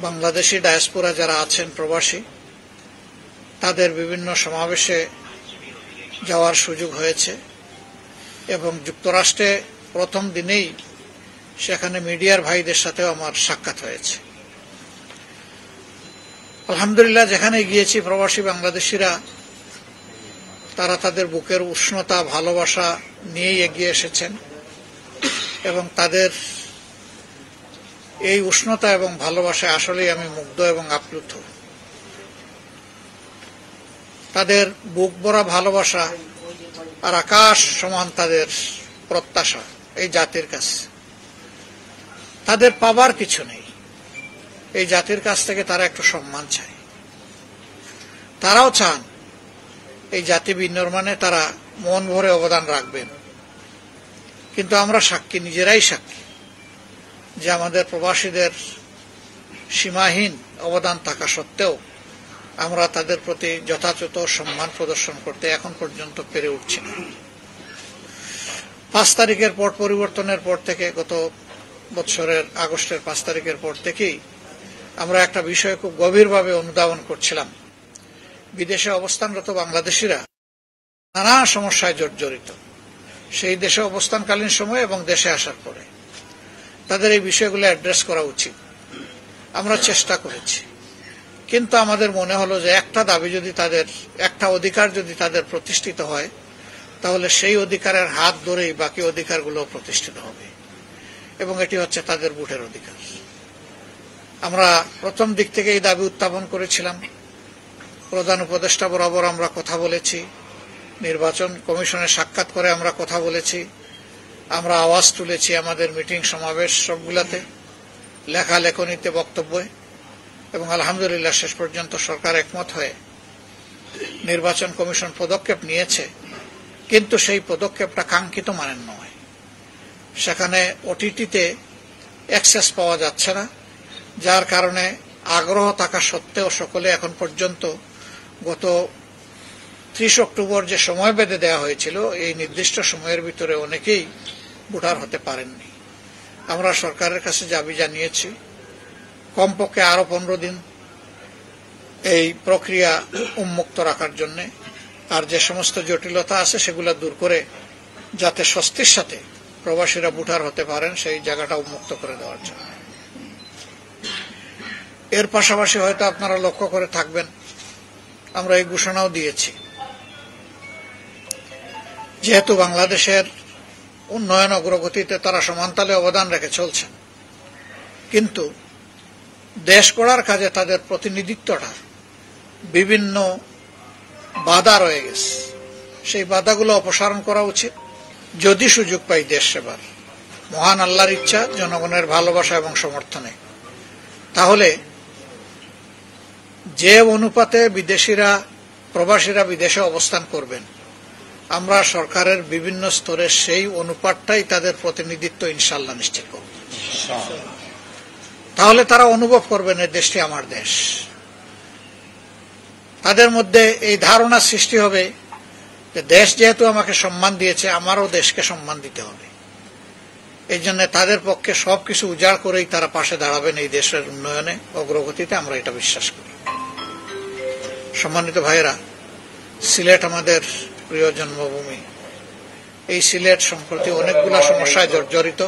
Bangladeshi diaspora যারা আছেন প্রবাসী, তাদের বিভিন্ন সমাবেশে যাওয়ার সুযোগ হয়েছে এবং যুক্তরাষ্ট্রে প্রথম দিনেই সেখানে মিডিয়ার ভাইদের সাথেও আমার সাক্ষাৎ হয়েছে। আলহামদুলিল্লাহ, যেখানে গিয়েছি প্রবাসী বাংলাদেশিরা তারা তাদের বুকের উষ্ণতা ভালোবাসা নিয়েই এগিয়ে এসেছেন এবং তাদের এই উষ্ণতা এবং ভালোবাসায় আসলেই আমি মুগ্ধ এবং আপ্লুত। তাদের বুক ভরা ভালোবাসা আর আকাশ সমান তাদের প্রত্যাশা এই জাতির কাছে। তাদের পাবার কিছু নেই, এই জাতির কাছ থেকে তারা একটু সম্মান চায়। তারাও চান এই জাতি বিনির্মাণে তারা মন ভরে অবদান রাখবেন, কিন্তু আমরা সাক্ষী, নিজেরাই সাক্ষী যে আমাদের প্রবাসীদের সীমাহীন অবদান থাকা সত্ত্বেও আমরা তাদের প্রতি যথাযথ সম্মান প্রদর্শন করতে এখন পর্যন্ত পেরে উঠছি না। 5 তারিখের পট পরিবর্তনের পর থেকে, গত বছরের আগস্টের 5 তারিখের পর থেকেই আমরা একটা বিষয় খুব গভীরভাবে অনুধাবন করছিলাম। বিদেশে অবস্থানরত বাংলাদেশিরা নানা সমস্যায় জর্জরিত, সেই দেশে অবস্থানকালীন সময় এবং দেশে আসার পরে তাদের এই বিষয়গুলো অ্যাড্রেস করা উচিত। আমরা চেষ্টা করেছি, কিন্তু আমাদের মনে হলো যে একটা দাবি যদি তাদের, একটা অধিকার যদি তাদের প্রতিষ্ঠিত হয়, তাহলে সেই অধিকারের হাত ধরেই বাকি অধিকারগুলো প্রতিষ্ঠিত হবে এবং এটি হচ্ছে তাদের ভোটের অধিকার। আমরা প্রথম দিক থেকে এই দাবি উত্থাপন করেছিলাম। প্রধান উপদেষ্টা বরাবর আমরা কথা বলেছি, নির্বাচন কমিশনে সাক্ষাৎ করে আমরা কথা বলেছি, আমরা আওয়াজ তুলেছি আমাদের মিটিং সমাবেশ সবগুলাতে, লেখালেখনিতে, বক্তব্যে, এবং আলহামদুলিল্লাহ শেষ পর্যন্ত সরকার একমত হয়ে নির্বাচন কমিশন পদক্ষেপ নিয়েছে, কিন্তু সেই পদক্ষেপটা কাঙ্ক্ষিত মানের নয়। সেখানে ওটিটিতে অ্যাক্সেস পাওয়া যাচ্ছে না, যার কারণে আগ্রহ থাকা সত্ত্বেও সকলে এখন পর্যন্ত গত 30 অক্টোবর যে সময় বেঁধে দেওয়া হয়েছিল, এই নির্দিষ্ট সময়ের ভিতরে অনেকেই ভোটার হতে পারেননি। আমরা সরকারের কাছে দাবি জানিয়েছি কমপক্ষে আরো 15 দিন এই প্রক্রিয়া উন্মুক্ত রাখার জন্য, আর যে সমস্ত জটিলতা আছে সেগুলো দূর করে যাতে স্বস্তির সাথে প্রবাসীরা ভোটার হতে পারেন সেই জায়গাটা উন্মুক্ত করে দেওয়ার জন্য। এর পাশাপাশি হয়তো আপনারা লক্ষ্য করে থাকবেন, আমরা এই ঘোষণাও দিয়েছি, যেহেতু বাংলাদেশের উন্নয়ন অগ্রগতিতে তারা সমানতালে অবদান রেখে চলছেন, কিন্তু দেশ গড়ার কাজে তাদের প্রতিনিধিত্বটা বিভিন্ন বাধা রয়ে গেছে। সেই বাধাগুলো অপসারণ করা উচিত। যদি সুযোগ পাই দেশ সেবার, মহান আল্লাহর ইচ্ছা, জনগণের ভালোবাসা এবং সমর্থনে, তাহলে যে অনুপাতে প্রবাসীরা বিদেশে অবস্থান করবেন, আমরা সরকারের বিভিন্ন স্তরে সেই অনুপাতটাই তাদের প্রতিনিধিত্ব ইনশাআল্লাহ নিশ্চিত করব। তাহলে তারা অনুভব করবেন এই দেশটি আমার দেশ। তাদের মধ্যে এই ধারণা সৃষ্টি হবে যে দেশ যেহেতু আমাকে সম্মান দিয়েছে, আমারও দেশকে সম্মান দিতে হবে। এই জন্য তাদের পক্ষে সবকিছু উজাড় করেই তারা পাশে দাঁড়াবেন এই দেশের উন্নয়নে, অগ্রগতিতে, আমরা এটা বিশ্বাস করি। সম্মানিত ভাইয়েরা, সিলেট আমাদের প্রিয় জন্মভূমি। এই সিলেট সম্প্রতি অনেকগুলা সমস্যায় জর্জরিত।